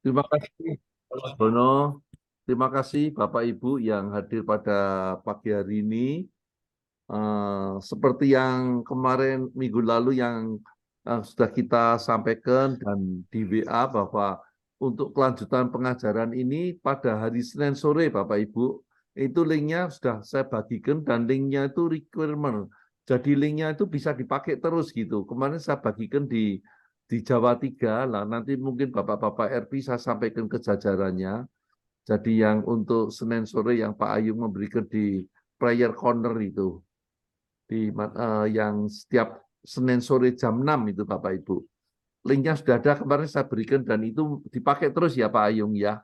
Terima kasih, Mas Bono. Terima kasih Bapak Ibu yang hadir pada pagi hari ini. Seperti yang kemarin minggu lalu yang sudah kita sampaikan dan di WA bahwa untuk kelanjutan pengajaran ini pada hari Senin sore Bapak Ibu, itu linknya sudah saya bagikan dan linknya itu requirement. Jadi linknya itu bisa dipakai terus gitu. Kemarin saya bagikan di Jawa 3, lah nanti mungkin Bapak-Bapak RP saya sampaikan ke jajarannya. Jadi yang untuk Senin sore yang Pak Ayu memberikan di prayer corner itu yang setiap Senin sore jam 6 itu Bapak Ibu. Linknya sudah ada kemarin saya berikan dan itu dipakai terus ya Pak Ayung ya.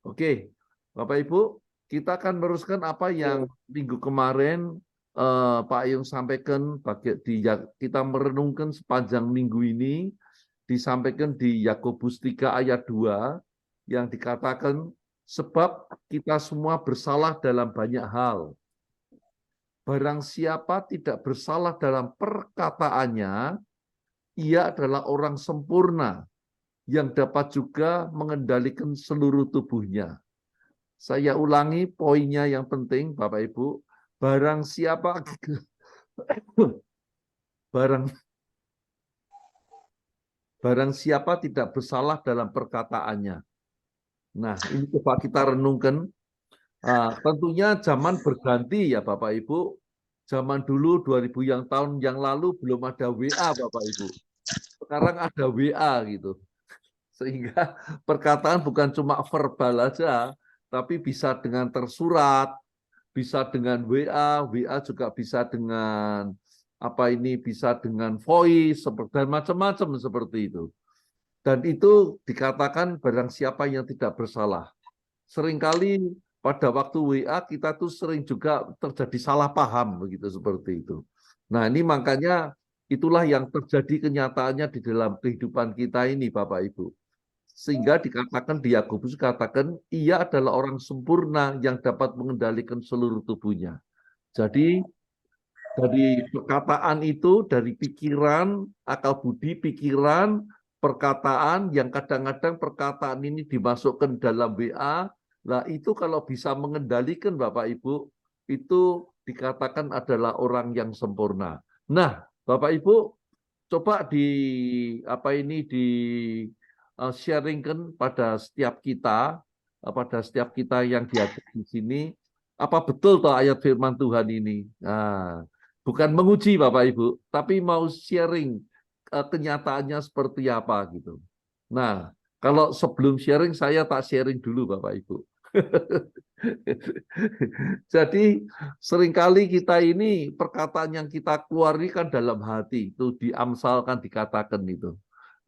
Oke, Bapak Ibu, kita akan meneruskan apa yang minggu kemarin Pak Ayung sampaikan. Kita merenungkan sepanjang minggu ini disampaikan di Yakobus 3 ayat 2 yang dikatakan sebab kita semua bersalah dalam banyak hal. Barang siapa tidak bersalah dalam perkataannya, ia adalah orang sempurna yang dapat juga mengendalikan seluruh tubuhnya. Saya ulangi poinnya yang penting, Bapak Ibu. Barang siapa barang barang siapa tidak bersalah dalam perkataannya. Nah, ini coba kita renungkan. Tentunya zaman berganti ya Bapak Ibu. Zaman dulu 2000 tahun yang lalu belum ada WA Bapak Ibu. Sekarang ada WA gitu. Sehingga perkataan bukan cuma verbal aja, tapi bisa dengan tersurat, bisa dengan WA, WA juga bisa dengan bisa dengan voice dan macam-macam seperti itu. Dan itu dikatakan barang siapa yang tidak bersalah. Seringkali pada waktu WA kita tuh sering juga terjadi salah paham begitu seperti itu. Nah, ini makanya itulah yang terjadi kenyataannya di dalam kehidupan kita ini Bapak Ibu. Sehingga dikatakan di Yakobus katakan ia adalah orang sempurna yang dapat mengendalikan seluruh tubuhnya. Jadi dari perkataan itu, dari pikiran, akal budi, pikiran, perkataan yang kadang-kadang perkataan ini dimasukkan dalam WA, nah itu kalau bisa mengendalikan Bapak Ibu, itu dikatakan adalah orang yang sempurna. Nah, Bapak Ibu, coba di sharingkan pada setiap kita yang diajak di sini, apa betul toh ayat firman Tuhan ini? Nah, bukan menguji Bapak Ibu, tapi mau sharing kenyataannya seperti apa gitu. Nah, kalau sebelum sharing saya tak sharing dulu Bapak Ibu. Jadi seringkali kita ini perkataan yang kita keluarkan dalam hati itu diamsalkan dikatakan itu.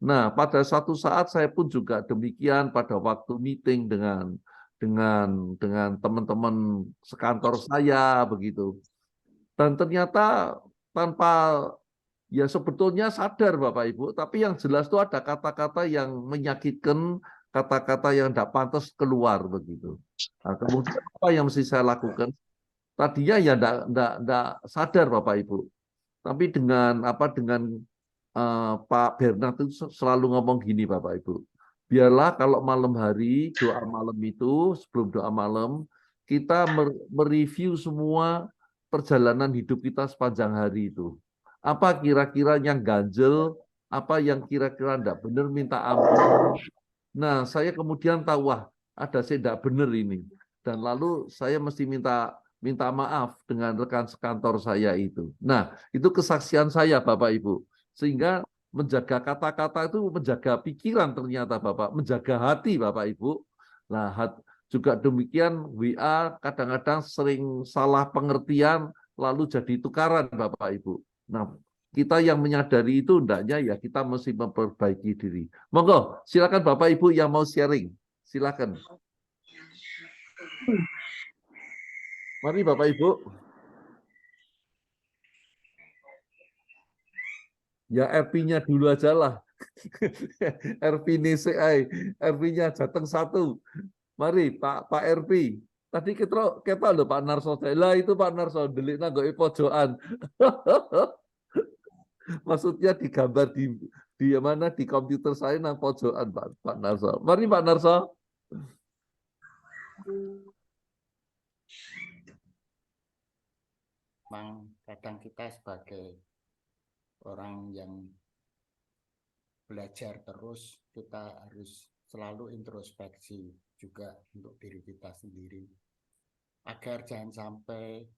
Nah, pada suatu saat saya pun juga demikian pada waktu meeting dengan teman-teman sekantor saya begitu. Dan ternyata tanpa ya sebetulnya sadar Bapak Ibu, tapi yang jelas itu ada kata-kata yang menyakitkan, kata-kata yang tidak pantas keluar begitu. Nah, kemudian apa yang mesti saya lakukan? Tadinya ya tidak sadar Bapak Ibu. Tapi dengan Pak Bernard itu selalu ngomong gini Bapak Ibu. Biarlah kalau malam hari doa malam itu sebelum doa malam kita mereview semua perjalanan hidup kita sepanjang hari itu. Apa kira-kira yang ganjel, apa yang kira-kira tidak benar minta ampun. Nah, saya kemudian tahu wah ada saya tidak benar ini. Dan lalu saya mesti minta maaf dengan rekan sekantor saya itu. Nah, itu kesaksian saya Bapak Ibu. Sehingga menjaga kata-kata itu menjaga pikiran ternyata Bapak, menjaga hati Bapak Ibu. Nah, juga demikian WA kadang-kadang sering salah pengertian lalu jadi tukaran Bapak Ibu. Nah, kita yang menyadari itu hendaknya ya kita mesti memperbaiki diri. Monggo, silakan Bapak Ibu yang mau sharing. Silakan. Mari Bapak Ibu. Ya RP-nya dulu aja lah. RP NCI, RP-nya Jateng 1. Mari Pak RP. Tadi kita loh Pak Narso. Lah itu Pak Narso delik nanggo pojokan. Maksudnya digambar di di mana di komputer saya nang pojokan Pak Narso. Mari Pak Narso. Memang kadang kita sebagai orang yang belajar terus, kita harus selalu introspeksi juga untuk diri kita sendiri, agar jangan sampai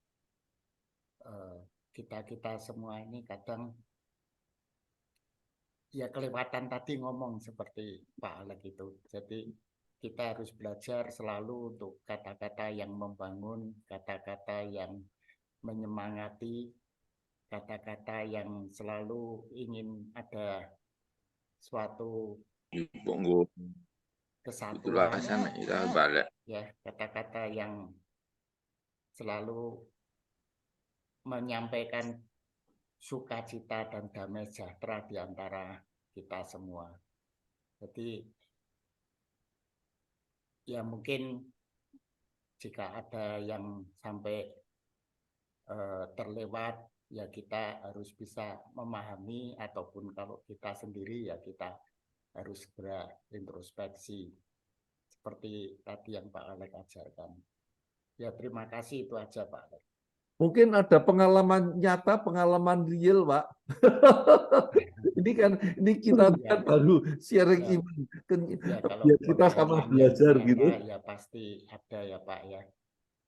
kita semua ini kadang ya kelewatan tadi ngomong seperti Pak Alek itu. Jadi kita harus belajar selalu untuk kata-kata yang membangun, kata-kata yang menyemangati, kata-kata yang selalu ingin ada suatu kesatuan, ya, kata-kata yang selalu menyampaikan sukacita dan damai sejahtera di antara kita semua. Jadi ya mungkin jika ada yang sampai terlewat, ya kita harus bisa memahami, ataupun kalau kita sendiri ya kita harus segera introspeksi seperti tadi yang Pak Alek ajarkan. Ya terima kasih, itu aja Pak Alek. Mungkin ada pengalaman nyata, pengalaman real, Pak. Ini kita kan baru sharing iman. Ya, kalau Ya, kita sama belajar nyata, gitu. ya pasti ada ya Pak ya.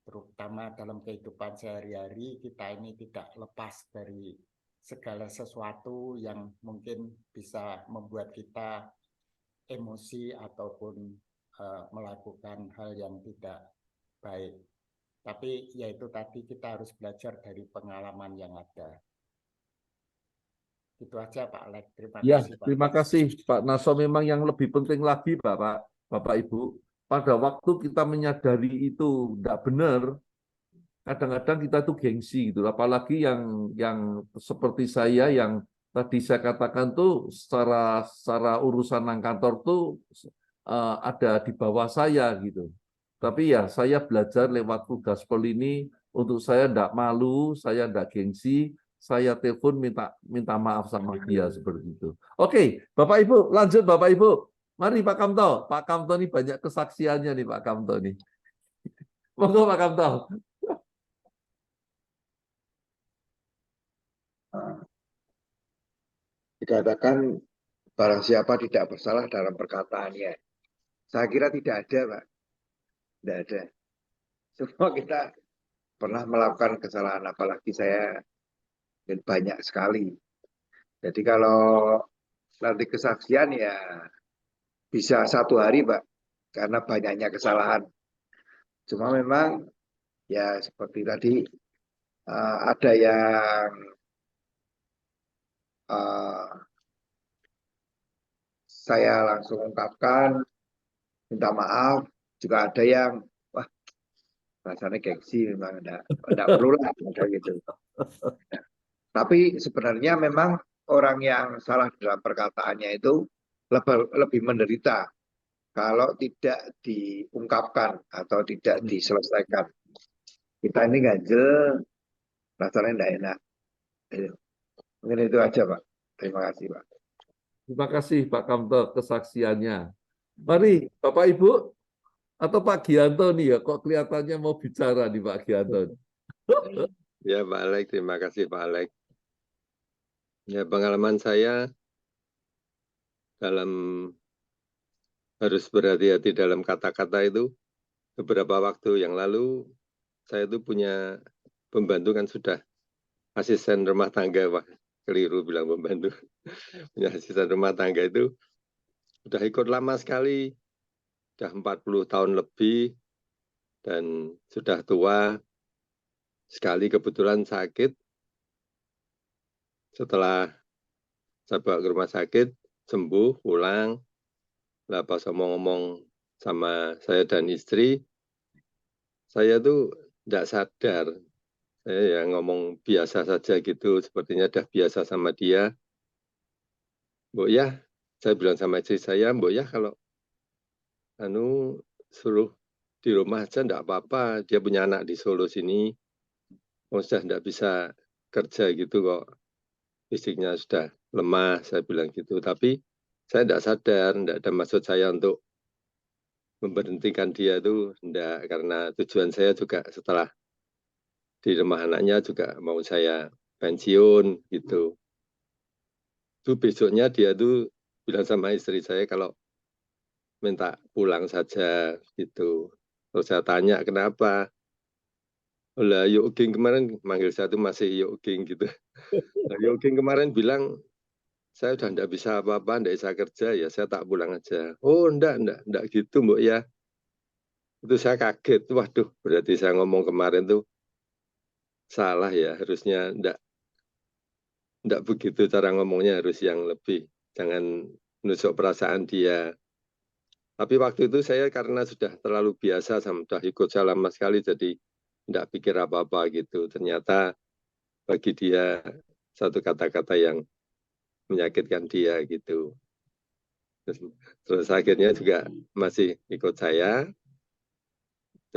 Terutama dalam kehidupan sehari-hari, kita ini tidak lepas dari segala sesuatu yang mungkin bisa membuat kita emosi ataupun melakukan hal yang tidak baik. Tapi ya itu tadi, kita harus belajar dari pengalaman yang ada. Itu aja Pak Alek. Terima kasih Pak. Terima kasih Pak Naso. Memang yang lebih penting lagi Bapak Ibu, pada waktu kita menyadari itu tidak benar, kadang-kadang kita tuh gengsi gitu. Apalagi yang seperti saya yang tadi saya katakan tuh secara urusan nang kantor tuh ada di bawah saya gitu. Tapi ya saya belajar lewat gospel ini, untuk saya tidak malu, saya tidak gengsi, saya telepon minta maaf sama dia seperti itu. Oke, Bapak Ibu, lanjut Bapak Ibu. Mari Pak Kamto. Pak Kamto ini banyak kesaksiannya nih Pak Kamto nih. Monggo Pak Kamto. Dikatakan barang siapa tidak bersalah dalam perkataannya. Saya kira tidak ada, Pak. Tidak ada. Semua kita pernah melakukan kesalahan, apalagi saya banyak sekali. Jadi kalau nanti kesaksian ya bisa 1 hari, Pak, karena banyaknya kesalahan. Cuma memang ya seperti tadi ada yang saya langsung ungkapkan, minta maaf. Juga ada yang wah rasanya gengsi, memang enggak perlu lah gitu. Tapi sebenarnya memang orang yang salah dalam perkataannya itu lebih menderita kalau tidak diungkapkan atau tidak diselesaikan. Kita ini ganjel, rasanya enggak enak. Mungkin itu aja Pak. Terima kasih Pak. Terima kasih Pak Kamto kesaksiannya. Mari Bapak Ibu atau Pak Gianto nih ya, kok kelihatannya mau bicara nih Pak Gianto. Ya Pak Alek, terima kasih Pak Alek. Ya, pengalaman saya dalam harus berhati-hati dalam kata-kata itu, beberapa waktu yang lalu saya itu punya pembantu, kan sudah asisten rumah tangga, Pak. Keliru bilang pembantu. Punya asisten rumah tangga itu sudah ikut lama sekali, sudah 40 tahun lebih, dan sudah tua. Sekali kebetulan sakit, setelah saya bawa ke rumah sakit, sembuh, pulang. Lah pas ngomong-ngomong sama saya dan istri, saya tuh tidak sadar. Saya ya ngomong biasa saja gitu, sepertinya udah biasa sama dia. Mbok ya, saya bilang sama istri saya, Mbok ya kalau suruh di rumah aja enggak apa-apa. Dia punya anak di Solo sini, sudah enggak bisa kerja gitu kok. fisiknya sudah lemah, saya bilang gitu. Tapi saya tidak sadar, tidak ada maksud saya untuk memberhentikan dia itu, tidak. Karena tujuan saya juga setelah di rumah anaknya juga mau saya pensiun gitu. Itu besoknya dia tuh bilang sama istri saya kalau minta pulang saja gitu. Terus saya tanya kenapa? Lah Yoging kemarin manggil saya tuh masih Yoging gitu. Nah, Yoging kemarin bilang saya udah enggak bisa apa-apa, enggak bisa kerja, ya saya tak pulang aja. Oh enggak gitu Mbok ya. Itu saya kaget, waduh berarti saya ngomong kemarin tuh salah ya, harusnya enggak begitu cara ngomongnya, harus yang lebih, jangan menusuk perasaan dia. Tapi waktu itu saya karena sudah terlalu biasa, sudah ikut saya lama sekali, jadi enggak pikir apa-apa gitu. Ternyata bagi dia satu kata-kata yang menyakitkan dia gitu. Terus akhirnya juga masih ikut saya,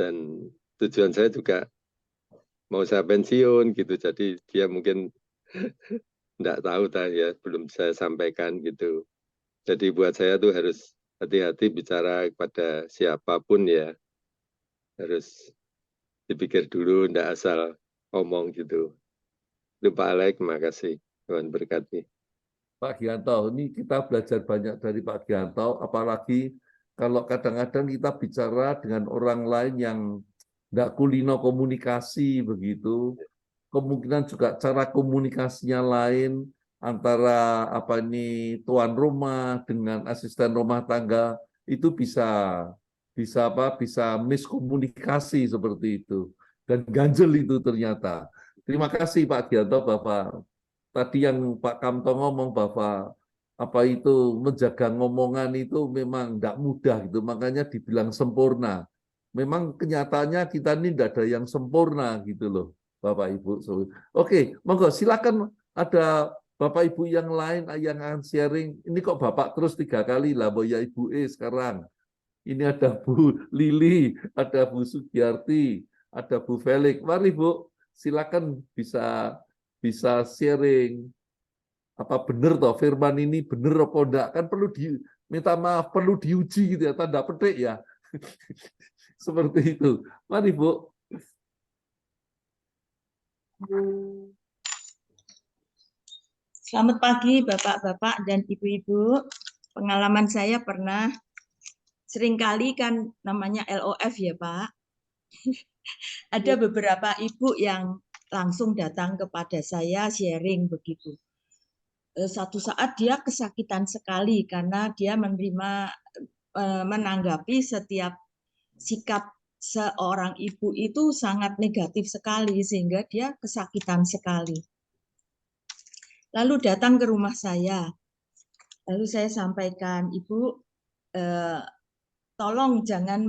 dan tujuan saya juga mau saya pensiun gitu. Jadi dia mungkin enggak tahu ya, belum saya sampaikan gitu. Jadi buat saya tuh harus hati-hati bicara kepada siapapun ya. Harus dipikir dulu, enggak asal ngomong gitu. Itu Pak Alex, terima kasih. Tuhan berkati. Pak Gianto, ini kita belajar banyak dari Pak Gianto, apalagi kalau kadang-kadang kita bicara dengan orang lain yang nggak kulino komunikasi begitu, kemungkinan juga cara komunikasinya lain antara apa ini tuan rumah dengan asisten rumah tangga itu bisa miskomunikasi seperti itu dan ganjel itu ternyata. Terima kasih Pak Gianto Bapak. Tadi yang Pak Kamto ngomong bahwa apa itu menjaga ngomongan itu memang tidak mudah gitu, makanya dibilang sempurna. Memang kenyataannya kita ini tidak ada yang sempurna gitu loh, Bapak Ibu. Oke, monggo silakan ada Bapak Ibu yang lain yang akan sharing. Ini kok Bapak terus 3 kali lah, Boya Ibu sekarang. Ini ada Bu Lili, ada Bu Sugiyarti, ada Bu Felix. Mari Bu, silakan bisa sharing. Apa benar toh firman ini benar apa enggak? Kan perlu minta maaf, perlu diuji gitu ya, tanda petik ya. Seperti itu. Mari Bu. Selamat pagi Bapak-bapak dan Ibu-ibu. Pengalaman saya pernah seringkali kan namanya LOF ya Pak. Ada beberapa ibu yang langsung datang kepada saya sharing begitu. Satu saat dia kesakitan sekali karena dia menanggapi setiap sikap seorang ibu itu sangat negatif sekali sehingga dia kesakitan sekali. Lalu datang ke rumah saya. Lalu saya sampaikan, Ibu, tolong jangan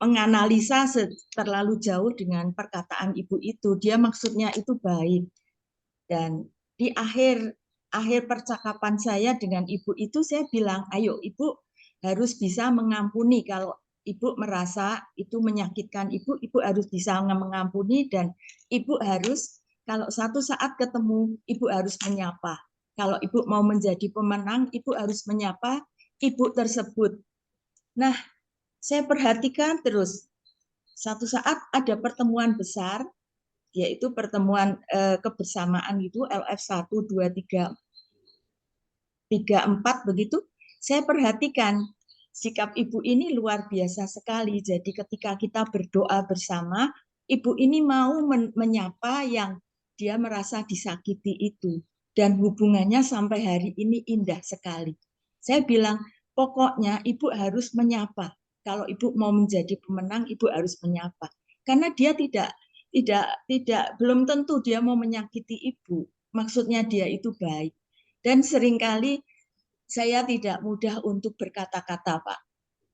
menganalisa terlalu jauh dengan perkataan Ibu itu. Dia maksudnya itu baik. Dan di akhir percakapan saya dengan Ibu itu saya bilang, ayo Ibu harus bisa mengampuni. Kalau Ibu merasa itu menyakitkan Ibu, Ibu harus bisa mengampuni dan Ibu harus, kalau satu saat ketemu, Ibu harus menyapa. Kalau Ibu mau menjadi pemenang, Ibu harus menyapa Ibu tersebut. Nah, saya perhatikan terus. Satu saat ada pertemuan besar, yaitu pertemuan kebersamaan itu LF 1, 2, 3, 4 begitu. Saya perhatikan sikap Ibu ini luar biasa sekali. Jadi ketika kita berdoa bersama, Ibu ini mau menyapa yang dia merasa disakiti itu. Dan hubungannya sampai hari ini indah sekali. Saya bilang, pokoknya Ibu harus menyapa. Kalau Ibu mau menjadi pemenang, Ibu harus menyapa. Karena dia belum tentu dia mau menyakiti Ibu. Maksudnya dia itu baik. Dan seringkali saya tidak mudah untuk berkata-kata, Pak.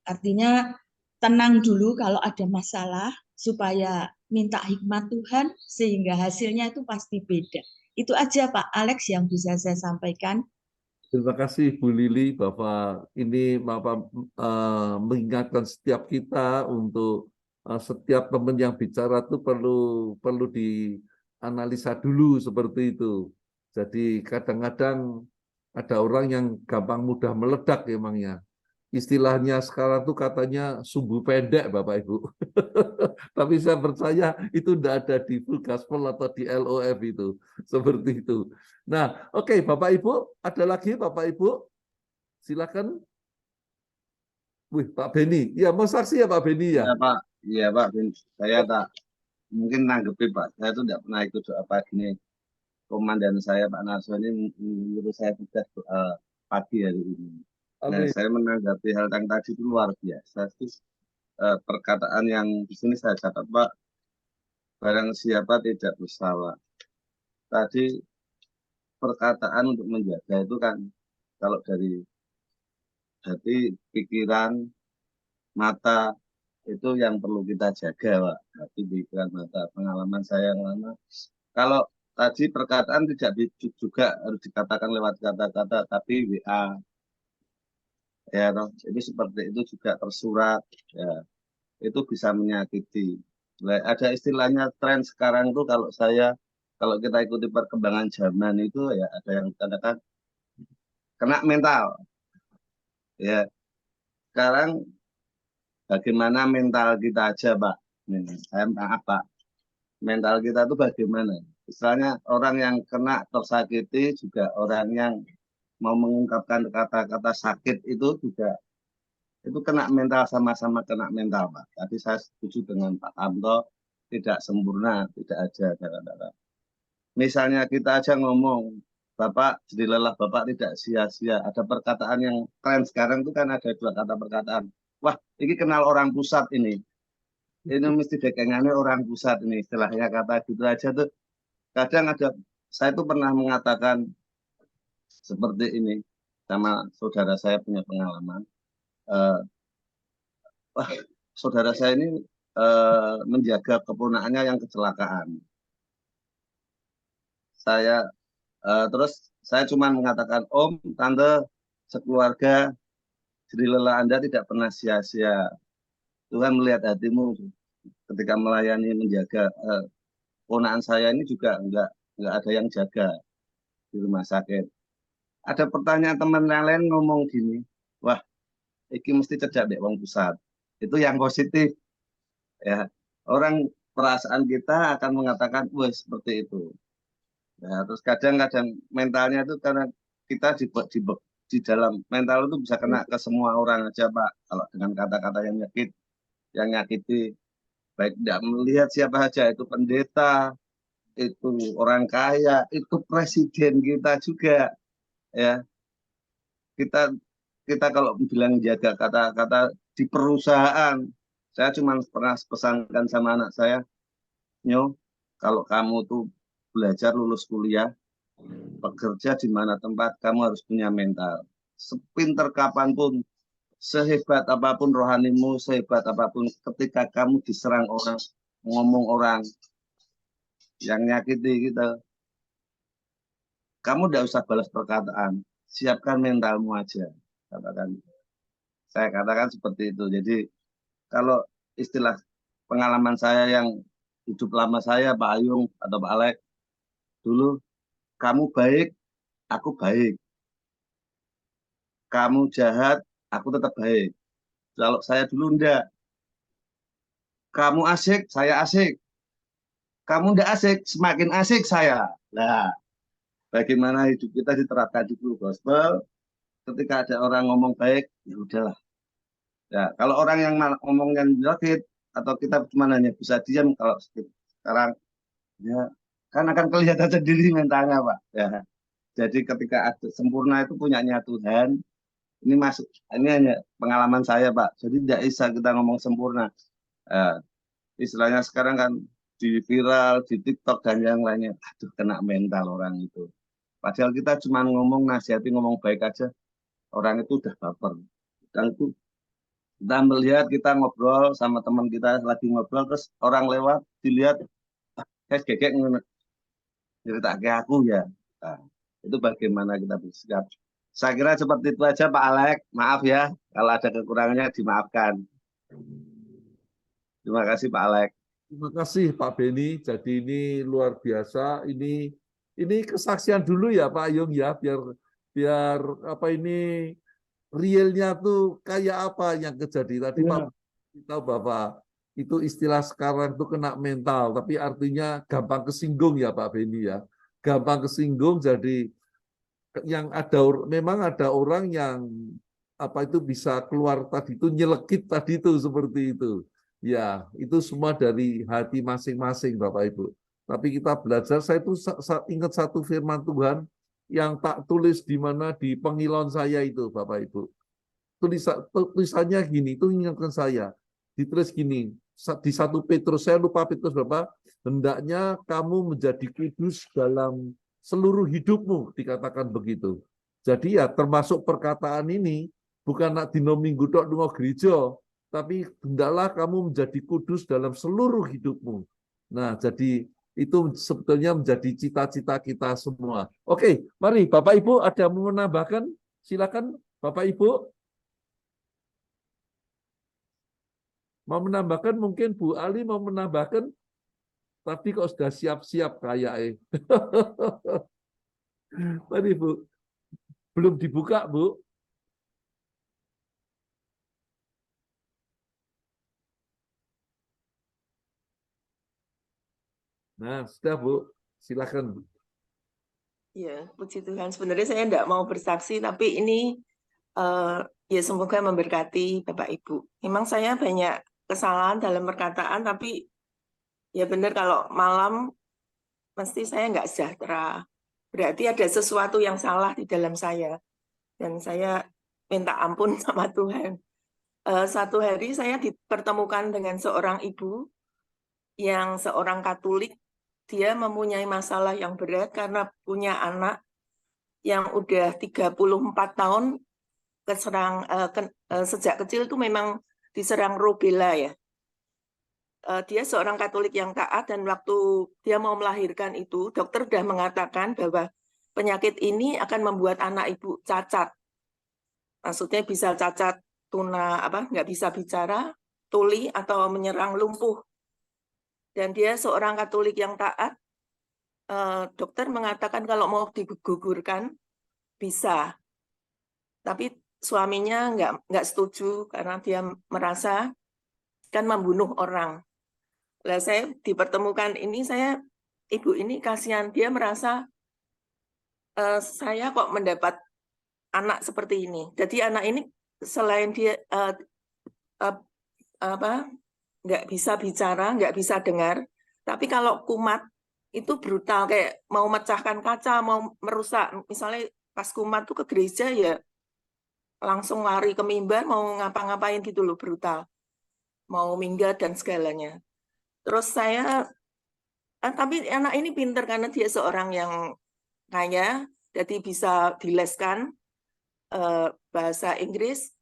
Artinya tenang dulu kalau ada masalah supaya minta hikmat Tuhan sehingga hasilnya itu pasti beda. Itu aja Pak Alex yang bisa saya sampaikan. Terima kasih Bu Lili, Bapak ini mengingatkan setiap kita untuk setiap teman yang bicara itu perlu analisa dulu seperti itu. Jadi kadang-kadang ada orang yang gampang mudah meledak emangnya. Istilahnya sekarang tuh katanya sumbu pendek Bapak Ibu. Tapi saya percaya itu tidak ada di full gospel atau di LOF itu. Seperti itu. Nah, oke Bapak Ibu, ada lagi Bapak Ibu? Silakan. Wih, Pak Beni. Ya, mau saksi ya Pak Beni ya? Ya Pak, iya Pak, saya tak mungkin nanggepi Pak. Saya tuh tidak pernah ikut doa pagi ini. Komandan saya Pak Narso ini menurut saya tugas pagi hari ini. Nah, Amin. saya menanggapi hal yang tadi itu luar biasa. Perkataan yang di sini saya catat Pak, barang siapa tidak bersalah. Tadi perkataan untuk menjaga itu kan kalau dari hati, pikiran, mata itu yang perlu kita jaga Pak. Hati, pikiran, mata. Pengalaman saya yang lama. Kalau tadi perkataan tidak juga harus dikatakan lewat kata-kata, tapi WA, ya, ini seperti itu juga tersurat, ya, itu bisa menyakiti. Ada istilahnya tren sekarang tuh kalau kita ikuti perkembangan zaman itu ya ada yang dikatakan kena mental, ya. Sekarang bagaimana mental kita aja, Pak? Saya maaf, Pak. Mental kita tuh bagaimana? Misalnya orang yang kena tersakiti juga orang yang mau mengungkapkan kata-kata sakit itu juga itu kena mental, sama-sama kena mental Pak. Tapi saya setuju dengan Pak Amto, tidak sempurna, tidak ada kata-kata. Misalnya kita aja ngomong, Bapak jadi lelah, Bapak tidak sia-sia. Ada perkataan yang tren sekarang itu kan ada dua kata perkataan. Wah, ini kenal orang pusat ini. Ini mesti dekengannya orang pusat ini. Istilahnya kata gitu aja tuh. Kadang ada, saya tuh pernah mengatakan seperti ini sama saudara saya punya pengalaman. Wah, saudara saya ini menjaga keponakannya yang kecelakaan. Terus saya cuma mengatakan, Om, Tante, sekeluarga, jerih Anda tidak pernah sia-sia. Tuhan melihat hatimu ketika melayani, menjaga. Keponakan saya ini juga enggak ada yang jaga di rumah sakit. Ada pertanyaan teman yang lain ngomong gini, wah, iki mesti cerdak dek wong pusat. Itu yang positif. Ya, orang perasaan kita akan mengatakan, wah seperti itu. Ya, terus kadang-kadang mentalnya itu karena kita di dalam mental itu bisa kena ke semua orang aja Pak. Kalau dengan kata-kata yang nyakiti, baik tidak melihat siapa saja, itu pendeta, itu orang kaya, itu presiden kita juga. Ya, kita kalau bilang jaga kata-kata di perusahaan, saya cuma pernah pesankan sama anak saya, Nyo, kalau kamu tuh belajar lulus kuliah, bekerja di mana tempat, kamu harus punya mental. Sepinter kapanpun, sehebat apapun rohanimu, sehebat apapun, ketika kamu diserang orang, ngomong orang yang nyakiti kita, kamu tidak usah balas perkataan, siapkan mentalmu aja. Saya katakan seperti itu. Jadi kalau istilah pengalaman saya yang hidup lama saya, Pak Ayung atau Pak Alek, dulu kamu baik, aku baik. Kamu jahat, aku tetap baik. Kalau saya dulu enggak. Kamu asik, saya asik. Kamu enggak asik, semakin asik saya. Nah, bagaimana hidup kita diterapkan di Full Gospel, ketika ada orang ngomong baik, ya udahlah. Ya, kalau orang yang ngomong yang jelek atau kita cuma hanya bisa diam, kalau sekarang ya kan akan kelihatan sendiri mentalnya Pak. Ya. Jadi ketika ada sempurna itu punyanya Tuhan. Ini hanya pengalaman saya Pak. Jadi tidak bisa kita ngomong sempurna. Istilahnya sekarang kan di viral, di TikTok dan yang lainnya, aduh kena mental orang itu. Padahal kita cuma ngomong nasihati, ngomong baik aja, orang itu udah baper. Dan itu kita melihat, kita ngobrol sama teman kita lagi ngobrol, terus orang lewat dilihat, kayak gegek cerita kayak aku ya. Nah, itu bagaimana kita bersikap. Saya kira seperti itu aja Pak Alek. Maaf ya, kalau ada kekurangannya dimaafkan. Terima kasih Pak Alek. Terima kasih Pak Beni. Jadi ini luar biasa. Ini kesaksian dulu ya Pak Yung ya, biar apa ini realnya tuh kayak apa yang terjadi. Tadi Pak tahu Bapak itu istilah sekarang tuh kena mental, tapi artinya gampang kesinggung ya Pak Beni ya. Gampang kesinggung, jadi yang memang ada orang yang apa itu bisa keluar tadi itu nyelekit tadi itu seperti itu. Ya, itu semua dari hati masing-masing Bapak Ibu. Tapi kita belajar, saya itu ingat satu firman Tuhan yang tak tulis di mana di pengilon saya itu Bapak Ibu. Tulisannya gini, itu ingatkan saya. Ditulis gini, di 1 Petrus, saya lupa Petrus berapa, hendaknya kamu menjadi kudus dalam seluruh hidupmu, dikatakan begitu. Jadi ya termasuk perkataan ini, bukan nak dino minggu dok dungo gereja, tapi hendaklah kamu menjadi kudus dalam seluruh hidupmu. Nah, jadi itu sebetulnya menjadi cita-cita kita semua. Oke, mari Bapak Ibu ada mau menambahkan? Silakan Bapak Ibu. Mau menambahkan, mungkin Bu Ali mau menambahkan, tapi kok sudah siap-siap kayak Tadi Bu, belum dibuka Bu. Nah, sudah Bu, silakan Bu. Ya, puji Tuhan. Sebenarnya saya tidak mau bersaksi, tapi ini ya semoga memberkati Bapak Ibu. Memang saya banyak kesalahan dalam perkataan, tapi ya benar kalau malam mesti saya nggak sejahtera. Berarti ada sesuatu yang salah di dalam saya. Dan saya minta ampun sama Tuhan. Satu hari saya dipertemukan dengan seorang ibu yang seorang Katolik. Dia mempunyai masalah yang berat karena punya anak yang udah 34 tahun sejak kecil itu memang diserang rubella ya. Dia seorang Katolik yang taat, dan waktu dia mau melahirkan itu dokter sudah mengatakan bahwa penyakit ini akan membuat anak ibu cacat. Maksudnya bisa cacat nggak bisa bicara, tuli, atau menyerang lumpuh. Dan dia seorang Katolik yang taat. Dokter mengatakan kalau mau digugurkan bisa, tapi suaminya nggak setuju karena dia merasa kan membunuh orang. Lah saya dipertemukan ini, ibu ini kasihan, dia merasa saya kok mendapat anak seperti ini. Jadi anak ini selain dia nggak bisa bicara, nggak bisa dengar, tapi kalau kumat itu brutal, kayak mau mecahkan kaca, mau merusak. Misalnya pas kumat tuh ke gereja ya langsung lari ke mimbar, mau ngapa-ngapain gitu loh, brutal. Mau minggat dan segalanya. Terus tapi anak ini pinter karena dia seorang yang kaya, jadi bisa dileskan bahasa Inggris,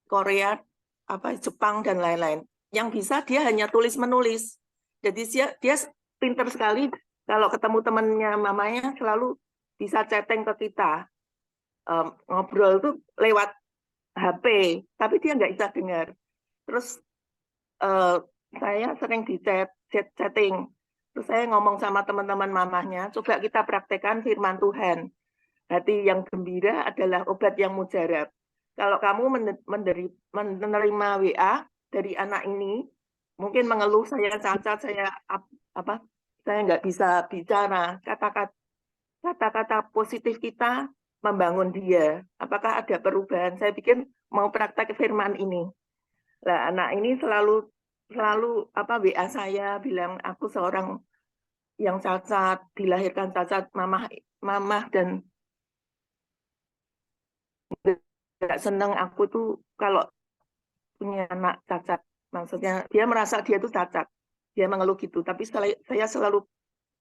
Korea, Jepang, dan lain-lain. Yang bisa dia hanya tulis-menulis. Jadi dia pinter sekali. Kalau ketemu temannya mamanya selalu bisa chatting ke kita. Ngobrol tuh lewat HP, tapi dia nggak bisa dengar. Terus saya sering di chatting. Terus saya ngomong sama teman-teman mamahnya, coba kita praktekkan firman Tuhan. Hati yang gembira adalah obat yang mujarab. Kalau kamu menerima WA dari anak ini, mungkin mengeluh saya cacat, saya nggak bisa bicara. Kata-kata positif kita membangun dia. Apakah ada perubahan? Saya pikir mau praktek firman ini. Lah anak ini selalu WA saya bilang aku seorang yang cacat, dilahirkan cacat, mamah dan nggak seneng aku tuh kalau punya anak cacat. Maksudnya dia merasa dia tuh cacat, dia mengeluh gitu. Tapi saya selalu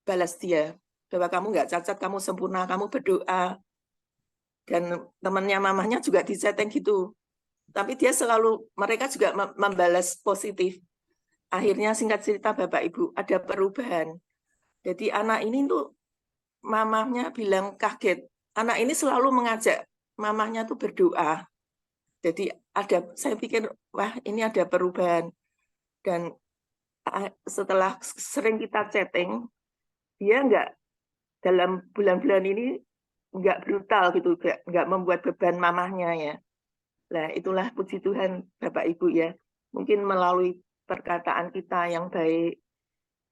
balas dia bahwa kamu nggak cacat, kamu sempurna, kamu berdoa. Dan temannya mamahnya juga di chatting gitu. Tapi dia mereka juga membalas positif. Akhirnya singkat cerita Bapak Ibu, ada perubahan. Jadi anak ini tuh mamahnya bilang kaget. Anak ini selalu mengajak mamahnya tuh berdoa. Jadi saya pikir wah ini ada perubahan. Dan setelah sering kita chatting, dia dalam bulan-bulan ini nggak brutal gitu, nggak membuat beban mamahnya ya. Nah, itulah puji Tuhan Bapak Ibu ya. Mungkin melalui perkataan kita yang baik,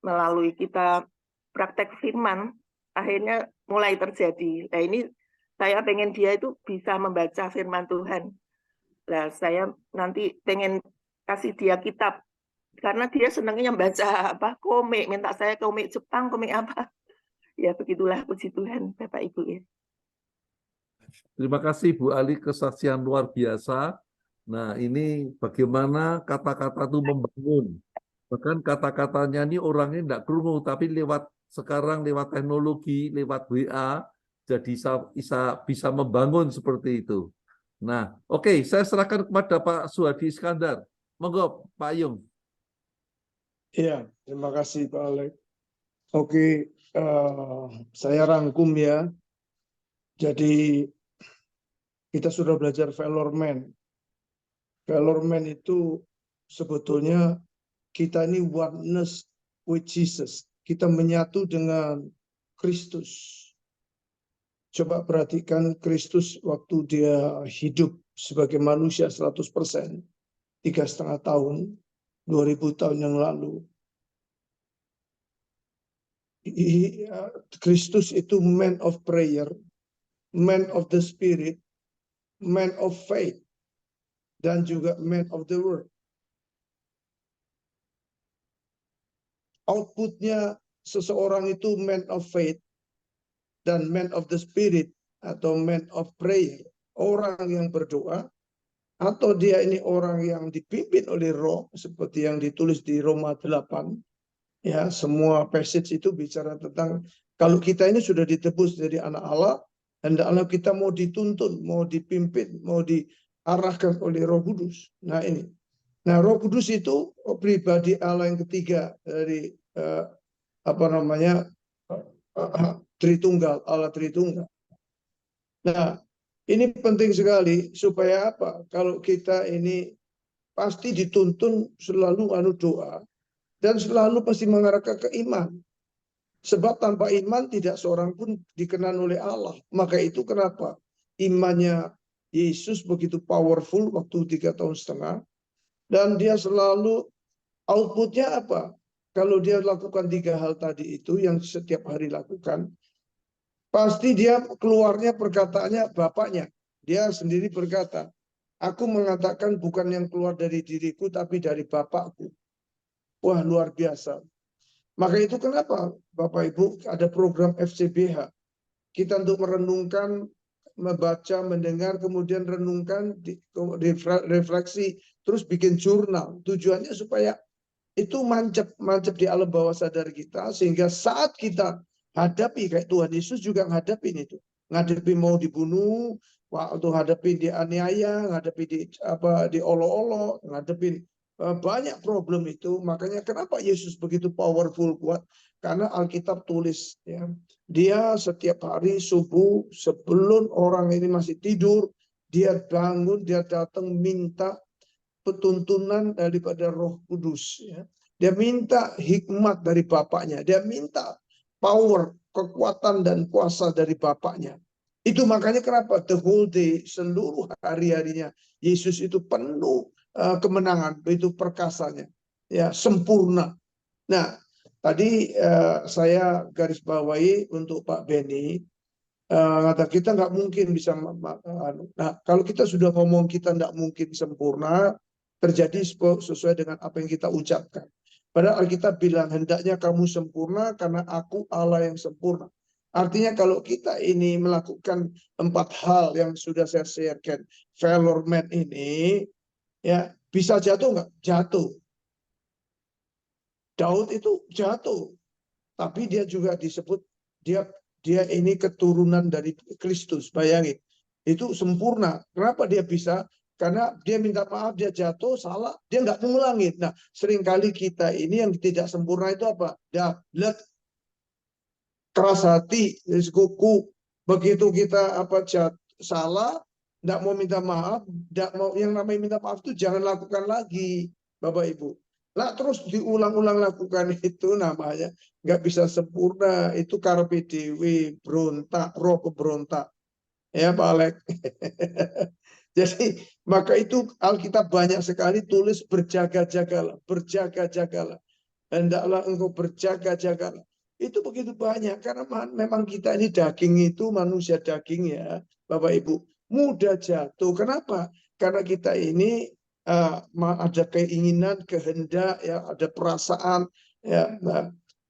melalui kita praktek firman, akhirnya mulai terjadi. Nah, ini saya pengen dia itu bisa membaca firman Tuhan. Nah, saya nanti pengen kasih dia kitab, karena dia senangnya baca komik, minta saya komik Jepang, komik apa. Ya, begitulah puji Tuhan Bapak Ibu ya. Terima kasih Bu Ali, kesaksian luar biasa. Nah, ini bagaimana kata-kata itu membangun. Bahkan kata-katanya ini orangnya tidak krungu, tapi sekarang lewat teknologi, lewat WA, jadi bisa membangun seperti itu. Nah, oke, saya serahkan kepada Pak Suhadi Iskandar. Monggo, Pak Yung. Iya, terima kasih Pak Alex. Oke, saya rangkum ya. Jadi kita sudah belajar Valor Man. Valor Man itu sebetulnya kita ini oneness with Jesus. Kita menyatu dengan Kristus. Coba perhatikan Kristus waktu dia hidup sebagai manusia 100%, 3,5 tahun, 2000 tahun yang lalu. Kristus itu man of prayer, man of the spirit, man of faith, dan juga man of the word. Outputnya seseorang itu man of faith dan man of the spirit atau man of prayer. Orang yang berdoa, atau dia ini orang yang dipimpin oleh roh, seperti yang ditulis di Roma 8. Ya, semua passage itu bicara tentang kalau kita ini sudah ditebus dari anak Allah, hendaklah kita mau dituntun, mau dipimpin, mau diarahkan oleh Roh Kudus. Nah ini, nah Roh Kudus itu pribadi Allah yang ketiga dari Tritunggal, Allah Tritunggal. Nah ini penting sekali supaya apa? Kalau kita ini pasti dituntun selalu doa. Dan selalu pasti mengarahkan ke iman. Sebab tanpa iman tidak seorang pun dikenal oleh Allah. Maka itu kenapa imannya Yesus begitu powerful waktu 3,5 tahun. Dan dia selalu outputnya apa? Kalau dia lakukan 3 hal tadi itu yang setiap hari lakukan. Pasti dia keluarnya perkataannya Bapaknya. Dia sendiri berkata, aku mengatakan bukan yang keluar dari diriku tapi dari Bapakku. Wah, luar biasa. Maka itu kenapa Bapak Ibu ada program FCBH. Kita untuk merenungkan, membaca, mendengar, kemudian renungkan, refleksi, terus bikin jurnal. Tujuannya supaya itu mancep di alam bawah sadar kita, sehingga saat kita hadapi, kayak Tuhan Yesus juga ngadepin itu. Ngadepi mau dibunuh, waktu hadapin dianiaya, ngadepi diolok-olok, ngadepin banyak problem itu. Makanya kenapa Yesus begitu powerful, kuat? Karena Alkitab tulis ya, dia setiap hari subuh sebelum orang ini masih tidur, dia bangun, dia datang minta petuntunan daripada Roh Kudus ya. Dia minta hikmat dari Bapaknya, dia minta power, kekuatan dan kuasa dari Bapaknya. Itu makanya kenapa the whole day, seluruh hari-harinya Yesus itu penuh kemenangan, itu perkasanya, ya sempurna. Nah, tadi saya garis bawahi untuk Pak Benny, kata kita nggak mungkin bisa. Nah, kalau kita sudah ngomong kita nggak mungkin sempurna, terjadi sesuai dengan apa yang kita ucapkan. Padahal Alkitab bilang hendaknya kamu sempurna karena aku Allah yang sempurna. Artinya kalau kita ini melakukan 4 hal yang sudah saya sharekan, Valor Man ini, ya bisa jatuh nggak? Jatuh. Daud itu jatuh, tapi dia juga disebut dia ini keturunan dari Kristus. Bayangin, itu sempurna. Kenapa dia bisa? Karena dia minta maaf, dia jatuh, salah, dia nggak mengulangin. Nah, seringkali kita ini yang tidak sempurna itu apa? Dablek, keras hati, kuku. Begitu kita salah, nggak mau minta maaf, nggak mau, yang namanya minta maaf itu jangan lakukan lagi, Bapak Ibu. Lah terus diulang-ulang lakukan itu namanya nggak bisa sempurna. Itu carpe diem, berontak, roh pemberontak. Ya Pak Alek. Jadi maka itu Alkitab banyak sekali tulis berjaga-jagalah, berjaga-jagalah. Hendaklah engkau berjaga-jagalah. Itu begitu banyak karena memang kita ini daging itu manusia daging ya, Bapak Ibu, mudah jatuh. Kenapa? Karena kita ini ada keinginan, kehendak, ya, ada perasaan, ya,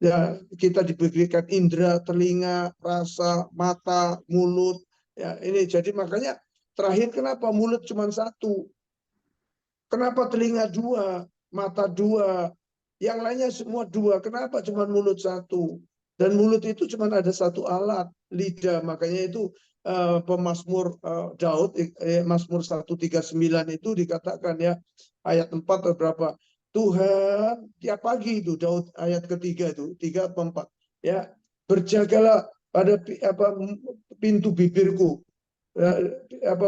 ya kita diberikan indera, telinga, rasa, mata, mulut, ya ini jadi makanya terakhir kenapa mulut cuma satu, kenapa telinga dua, mata dua, yang lainnya semua dua, kenapa cuma mulut satu? Dan mulut itu cuma ada satu alat, lidah. Makanya itu pemazmur Daud, Mazmur 139 itu dikatakan ya, ayat 4 atau berapa, Tuhan tiap pagi itu Daud ayat ketiga itu, 3 atau 4 ya, berjagalah pada pintu bibirku,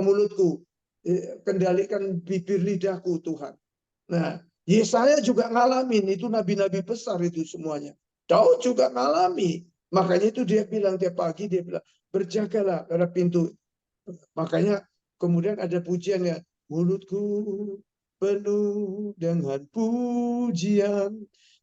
mulutku, kendalikan bibir lidahku Tuhan. Nah, Yesaya juga ngalamin, itu nabi-nabi besar itu semuanya. Daud juga ngalami. Makanya itu dia bilang tiap pagi, dia bilang, berjagalah pada pintu. Makanya kemudian ada pujiannya, mulutku penuh dengan pujian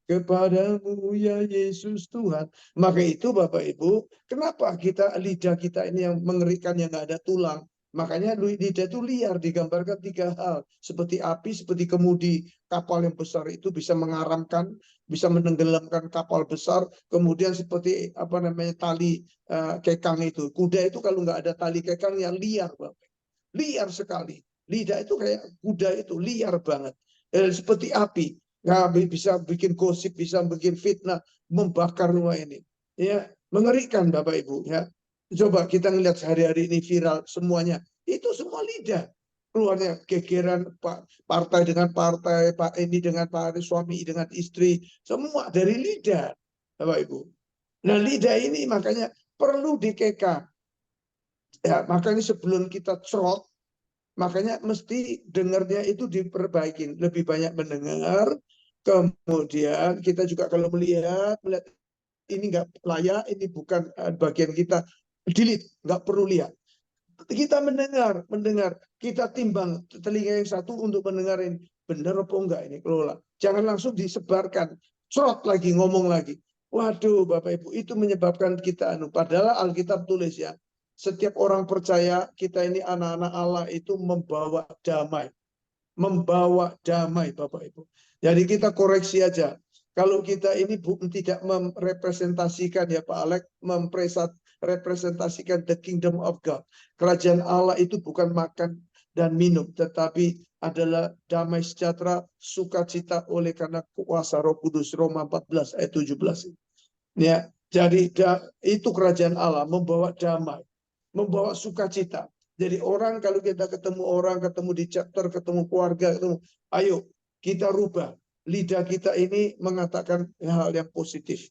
kepadamu ya Yesus Tuhan. Maka itu Bapak Ibu, kenapa lidah kita ini yang mengerikan, yang nggak ada tulang? Makanya lidah itu liar, digambarkan 3 hal. Seperti api, seperti kemudi kapal yang besar itu bisa mengaramkan, bisa menenggelamkan kapal besar. Kemudian seperti tali kekang itu. Kuda itu kalau nggak ada tali kekang yang liar, Bapak. Liar sekali. Lidah itu kayak kuda itu, liar banget. Seperti api. Nggak bisa bikin gosip, bisa bikin fitnah, membakar semua ini. Ya, mengerikan Bapak Ibu ya. Coba kita ngelihat sehari-hari ini viral semuanya. Itu semua lidah. Keluarnya gegeran partai dengan partai, Pak ini dengan Pak suami dengan istri, semua dari lidah, Bapak Ibu. Nah, lidah ini makanya perlu dikekang. Ya, makanya sebelum kita cerot, makanya mesti dengarnya itu diperbaiki, lebih banyak mendengar. Kemudian kita juga kalau melihat ini nggak layak, ini bukan bagian kita, delete, nggak perlu lihat. Kita mendengar, kita timbang telinga yang satu untuk mendengar ini benar apa enggak ini kelola. Jangan langsung disebarkan, cerot lagi, ngomong lagi. Waduh, Bapak Ibu, itu menyebabkan kita padahal Alkitab tulis ya, setiap orang percaya kita ini anak-anak Allah itu membawa damai. Membawa damai, Bapak Ibu. Jadi kita koreksi aja. Kalau kita ini tidak merepresentasikan ya Pak Alek, representasikan the kingdom of God. Kerajaan Allah itu bukan makan dan minum, tetapi adalah damai sejahtera, sukacita oleh karena kuasa Roh Kudus. Roma 14 ayat 17. Ya, jadi itu kerajaan Allah, membawa damai, membawa sukacita. Jadi orang kalau kita ketemu orang, ketemu di chapter, ketemu keluarga, ketemu, ayo kita rubah. Lidah kita ini mengatakan hal yang positif.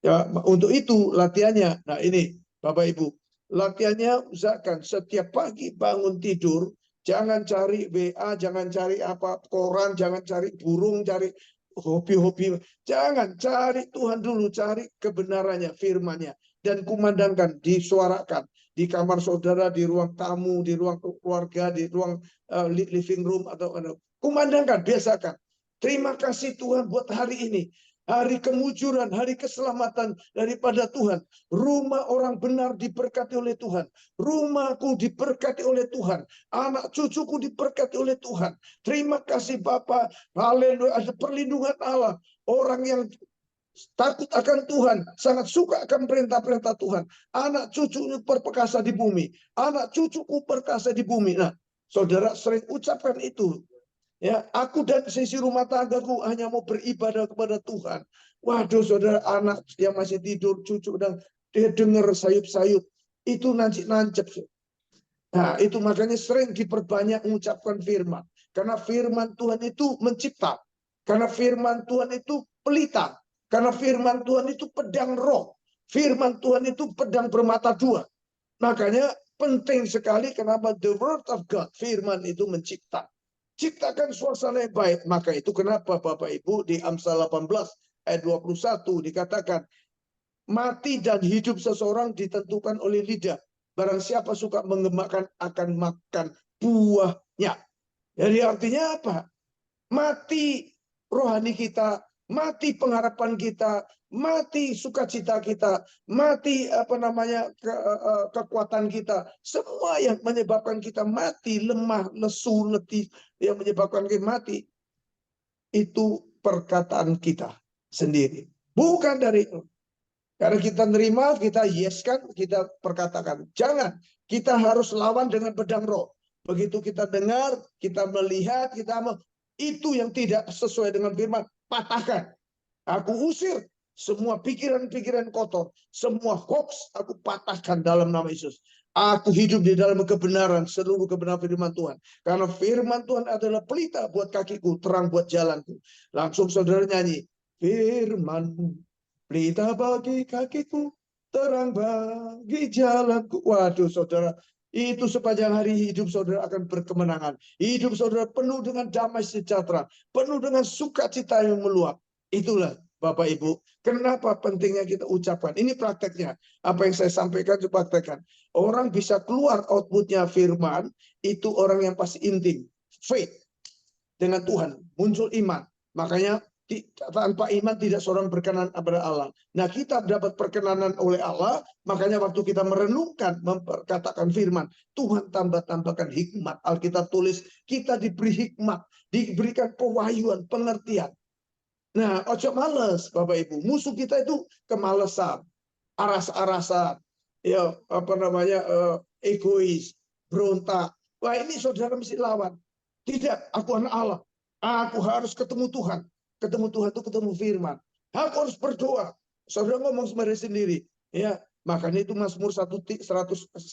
Ya, untuk itu latihannya. Nah ini Bapak Ibu, latihannya usahakan setiap pagi bangun tidur, jangan cari WA, jangan cari apa koran, jangan cari burung, cari hobi-hobi. Jangan, cari Tuhan dulu, cari kebenarannya, firman-Nya, dan kumandangkan, disuarakan di kamar saudara, di ruang tamu, di ruang keluarga, di ruang living room atau kumandangkan, biasakan. Terima kasih Tuhan buat hari ini. Hari kemujuran, hari keselamatan daripada Tuhan. Rumah orang benar diberkati oleh Tuhan. Rumahku diberkati oleh Tuhan. Anak cucuku diberkati oleh Tuhan. Terima kasih Bapa. Haleluya, ada perlindungan Allah. Orang yang takut akan Tuhan, sangat suka akan perintah-perintah Tuhan. Anak cucuku perkasa di bumi. Anak cucuku perkasa di bumi. Nah, saudara sering ucapkan itu. Ya, aku dan sisi rumah tanggaku hanya mau beribadah kepada Tuhan. Waduh, saudara, anak yang masih tidur, cucu dan dia dengar sayup-sayup, itu nancep. Nah, itu makanya sering diperbanyak mengucapkan firman. Karena firman Tuhan itu mencipta. Karena firman Tuhan itu pelita. Karena firman Tuhan itu pedang roh. Firman Tuhan itu pedang bermata dua. Makanya penting sekali kenapa the word of God, firman itu mencipta. Ciptakan suasana yang baik. Maka itu kenapa Bapak Ibu di Amsal 18 ayat 21 dikatakan, mati dan hidup seseorang ditentukan oleh lidah. Barang siapa suka mengemakan akan makan buahnya. Jadi artinya apa? Mati rohani kita, mati pengharapan kita, mati sukacita kita, mati kekuatan kita, semua yang menyebabkan kita mati, lemah, lesu, letih, yang menyebabkan kita mati, itu perkataan kita sendiri, bukan dari itu. Karena kita nerima, kita yeskan, kita perkatakan. Jangan, kita harus lawan dengan pedang roh. Begitu kita dengar, kita melihat, itu yang tidak sesuai dengan firman, patahkan. Aku usir semua pikiran-pikiran kotor, semua hoax aku patahkan dalam nama Yesus. Aku hidup di dalam kebenaran, seluruh kebenaran firman Tuhan. Karena firman Tuhan adalah pelita buat kakiku, terang buat jalanku. Langsung saudara nyanyi, firman-Mu pelita bagi kakiku, terang bagi jalanku. Waduh saudara, itu sepanjang hari hidup saudara akan berkemenangan. Hidup saudara penuh dengan damai sejahtera, penuh dengan sukacita yang meluap. Itulah Bapak Ibu, kenapa pentingnya kita ucapkan. Ini prakteknya. Apa yang saya sampaikan itu praktekkan. Orang bisa keluar outputnya firman, itu orang yang pasti intim. Faith dengan Tuhan, muncul iman. Makanya tanpa iman tidak seorang berkenan kepada Allah. Nah, kita dapat perkenanan oleh Allah, makanya waktu kita merenungkan, memperkatakan firman, Tuhan tambahkan hikmat. Alkitab tulis, kita diberi hikmat, diberikan pewahyuan, pengertian. Nah, ojo males, Bapak Ibu. Musuh kita itu kemalesan, aras-arasan, ya egois, berontak. Wah, ini saudara mesti lawan. Tidak, aku anak Allah. Aku harus ketemu Tuhan. Ketemu Tuhan itu ketemu firman. Aku harus berdoa. Saudara ngomong sama diri sendiri. Ya, makanya itu Mazmur 103, 104.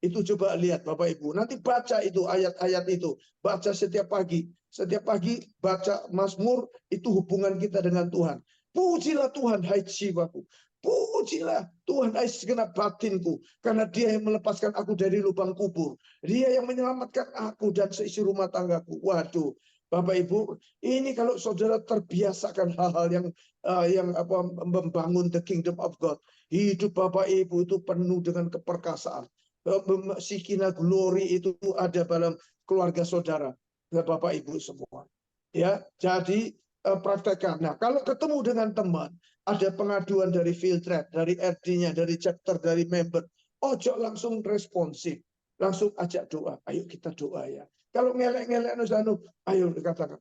Itu coba lihat Bapak Ibu. Nanti baca itu ayat-ayat itu. Baca setiap pagi. Setiap pagi baca Mazmur, itu hubungan kita dengan Tuhan. Pujilah Tuhan, hai jiwaku. Pujilah Tuhan, hai segenap batinku. Karena Dia yang melepaskan aku dari lubang kubur. Dia yang menyelamatkan aku dan seisi rumah tanggaku. Waduh, Bapak Ibu, ini kalau saudara terbiasakan hal-hal yang membangun the kingdom of God. Hidup Bapak Ibu itu penuh dengan keperkasaan. Sikina glory itu ada dalam keluarga saudara. Bapak Ibu semua. Ya, jadi praktekkan. Nah, kalau ketemu dengan teman, ada pengaduan dari field trip, dari RD-nya, dari chapter, dari member, ojo langsung responsif, langsung ajak doa. Ayo kita doa ya. Kalau ngelek-ngelek ayo dikatakan,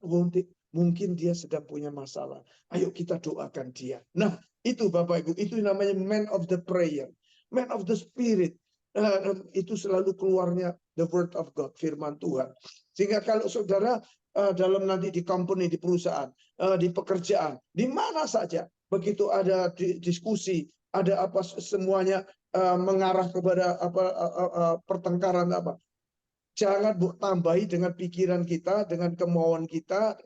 mungkin dia sedang punya masalah. Ayo kita doakan dia. Nah, itu Bapak Ibu, itu namanya man of the prayer, man of the spirit. Itu selalu keluarnya the word of God, firman Tuhan. Sehingga kalau saudara dalam nanti di company, di perusahaan, di pekerjaan, di mana saja, begitu ada diskusi, ada apa semuanya mengarah kepada pertengkaran apa, jangan tambahi dengan pikiran kita, dengan kemauan kita,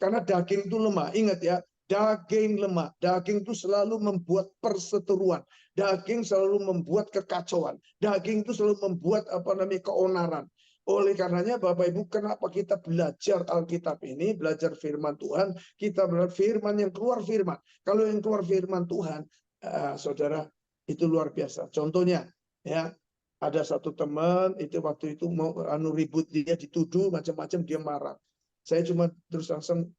karena daging itu lemah. Ingat ya, daging lemah. Daging itu selalu membuat perseteruan. Daging selalu membuat kekacauan. Daging itu selalu membuat keonaran. Oleh karenanya Bapak Ibu, kenapa kita belajar Alkitab ini, belajar firman Tuhan, kita belajar firman yang keluar firman. Kalau yang keluar firman Tuhan, saudara, itu luar biasa. Contohnya, ya, ada satu teman itu waktu itu mau ribut, dia dituduh macam-macam, dia marah. Saya cuma terus langsung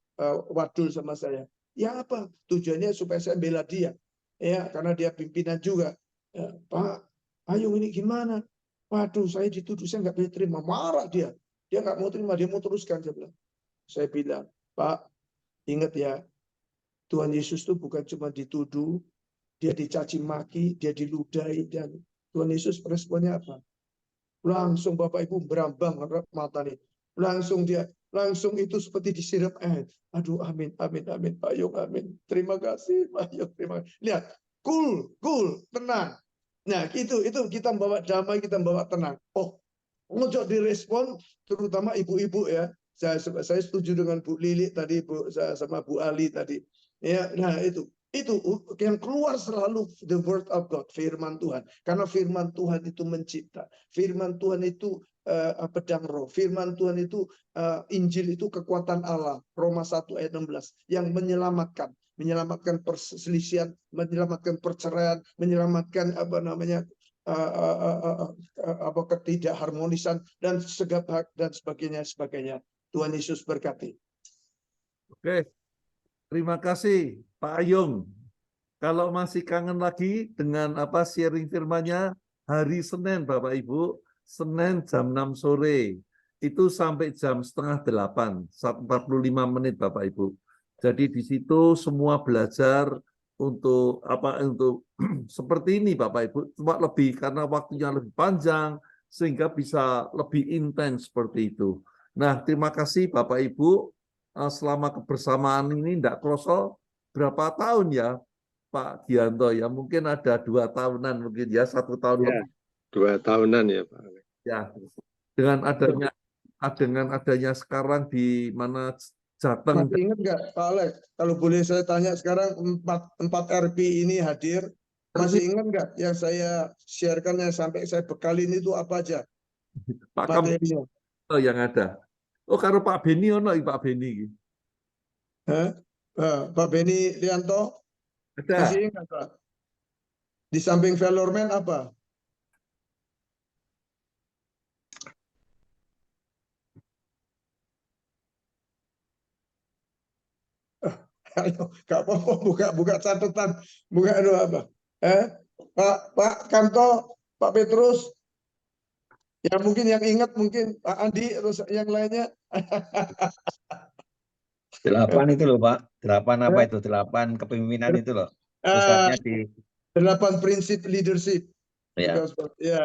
wadul sama saya. Ya apa? Tujuannya supaya saya bela dia. Ya, karena dia pimpinan juga. Ya, Pak, ayo ini gimana? Waduh, saya dituduh, saya nggak bisa terima. Marah dia. Dia nggak mau terima, dia mau teruskan. Saya bilang, Pak, ingat ya, Tuhan Yesus itu bukan cuma dituduh, dia dicaci maki, dia diludahi, dan Tuhan Yesus responnya apa? Langsung Bapak Ibu berambang mata nih. Langsung itu seperti disiram air. Aduh, amin, amin, amin. Pak Yung, amin. Terima kasih, Pak Yung. Terima kasih. Lihat, cool, tenang. Nah, itu kita membawa damai, kita membawa tenang. Oh, untuk direspon, terutama ibu-ibu ya. Saya setuju dengan Bu Lili tadi, sama Bu Ali tadi. Ya, nah itu yang keluar selalu the word of God, firman Tuhan. Karena firman Tuhan itu mencipta. Firman Tuhan itu pedang roh. Firman Tuhan itu, Injil itu kekuatan Allah. Roma 1 ayat 16 yang menyelamatkan perselisihan, menyelamatkan perceraian, menyelamatkan ketidakharmonisan dan sebagainya. Tuhan Yesus berkati. Oke, terima kasih Pak Ayung. Kalau masih kangen lagi dengan sharing firman-nya, hari Senin Bapak Ibu, Senin jam 6 sore, itu sampai jam 7:30, 45 menit Bapak Ibu. Jadi di situ semua belajar untuk seperti ini Bapak Ibu, cuma lebih karena waktunya lebih panjang sehingga bisa lebih intens seperti itu. Nah, terima kasih Bapak Ibu. Selama kebersamaan ini tidak kroso berapa tahun ya Pak Gianto ya, mungkin ada 2 tahunan mungkin ya, 1 tahun ya, 2 tahunan ya Pak. Ya, dengan adanya sekarang di mana Jateng. Masih ingat nggak Pak Alex? Kalau boleh saya tanya sekarang 4 RP ini hadir, masih ingat nggak yang saya sharekan yang sampai saya bekalin itu apa aja? Pak Kamu yang ada. Oh, karena Pak Beni Pak Beni. Pak Beni Lianto. Ada. Masih ingat Pak? Di samping Velorman apa? Ayo, nggak apa-apa, buka catatan, buka apa? Pak Kanto, Pak Petrus, ya mungkin yang ingat mungkin Pak Andi atau yang lainnya. 8 itu loh Pak, 8 apa itu? 8 kepemimpinan itu loh. Pusatnya di 8 prinsip leadership. ya. Ya.